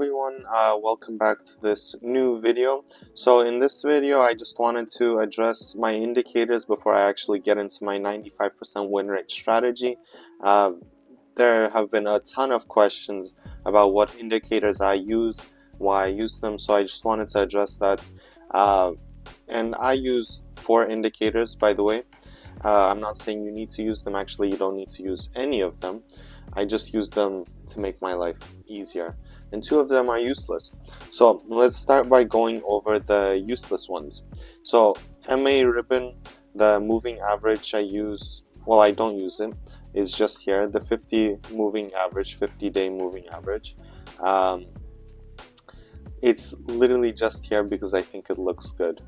everyone, welcome back to this new video. So in this video I just wanted to address my indicators before I actually get into my 95% win rate strategy. There have been a ton of questions about what indicators I use, why I use them, so I just wanted to address that. And I use 4 indicators, by the way. I'm not saying you need to use them. Actually, you don't need to use any of them. I just use them to make my life easier, and 2 of them are useless. So let's start by going over the useless ones. So MA ribbon, the moving average I use, well, I don't use it, is just here, the 50 moving average, 50-day moving average. It's literally just here because I think it looks good.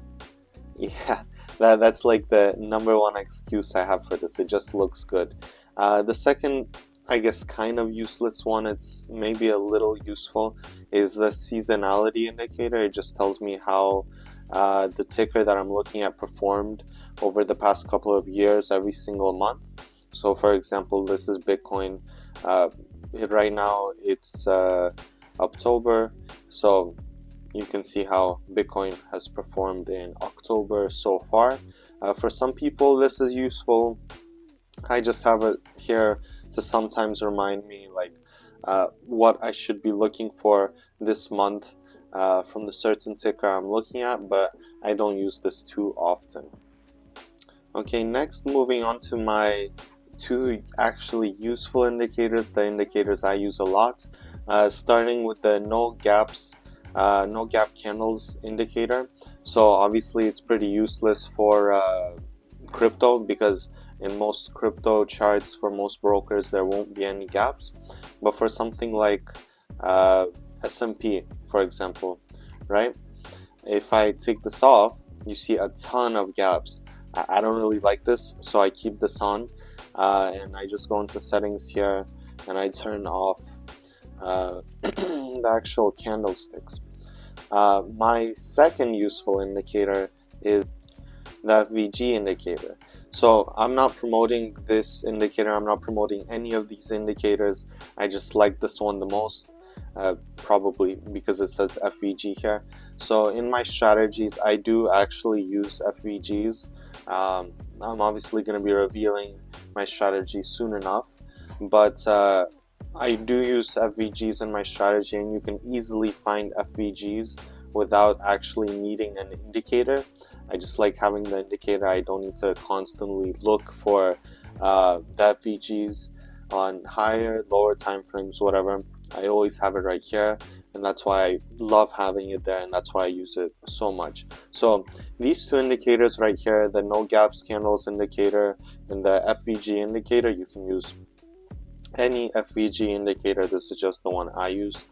Yeah, that's like the #1 excuse I have for this. It just looks good. The second, I guess, kind of useless one, it's maybe a little useful, is the seasonality indicator. It just tells me how the ticker that I'm looking at performed over the past couple of years every single month. So for example, this is Bitcoin. Right now it's October, so you can see how Bitcoin has performed in October so far. For some people this is useful. I just have it here to sometimes remind me like what I should be looking for this month from the certain ticker I'm looking at, but I don't use this too often. Okay, next, moving on to my 2 actually useful indicators, the indicators I use a lot, starting with the no gap candles indicator. So obviously it's pretty useless for crypto, because in most crypto charts for most brokers there won't be any gaps, but for something like S&P, for example, right, if I take this off, you see a ton of gaps. I don't really like this, so I keep this on, and I just go into settings here and I turn off the actual candlesticks. My second useful indicator is the FVG indicator. So I'm not promoting this indicator, I'm not promoting any of these indicators. I just like this one the most, probably because it says FVG here. So in my strategies I do actually use FVGs. I'm obviously going to be revealing my strategy soon enough, but I do use FVGs in my strategy, and you can easily find FVGs without actually needing an indicator. I just like having the indicator. I don't need to constantly look for the FVGs on higher, lower time frames, whatever. I always have it right here, and that's why I love having it there, and that's why I use it so much. So these 2 indicators right here, the no gaps candles indicator and the FVG indicator, you can use any FVG indicator. This is just the one I use.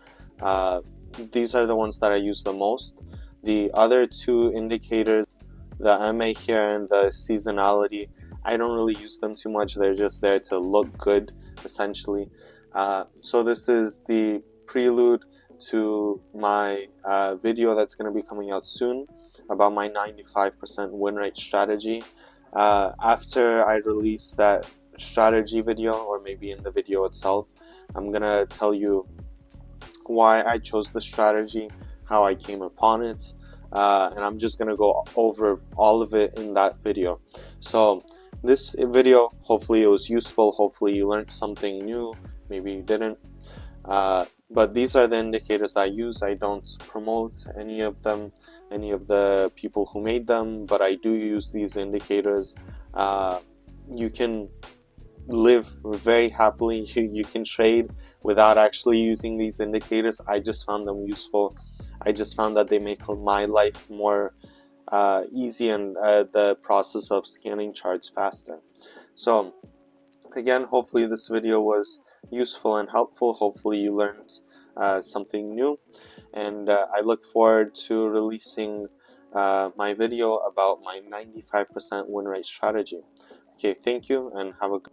These are the ones that I use the most. The other 2 indicators, the MA here and the seasonality, I don't really use them too much. They're just there to look good, essentially. So this is the prelude to my video that's going to be coming out soon about my 95% win rate strategy. After I release that strategy video, or maybe in the video itself, I'm going to tell you why I chose the strategy, how I came upon it, and I'm just going to go over all of it in that video. So this video, hopefully it was useful, hopefully you learned something new, maybe you didn't, but these are the indicators I use. I don't promote any of them, any of the people who made them, but I do use these indicators. You can live very happily, you can trade without actually using these indicators. I just found them useful. I just found that they make my life more easy, and the process of scanning charts faster. So again, hopefully this video was useful and helpful. Hopefully you learned something new, and I look forward to releasing my video about my 95% win rate strategy. Okay, thank you and have a good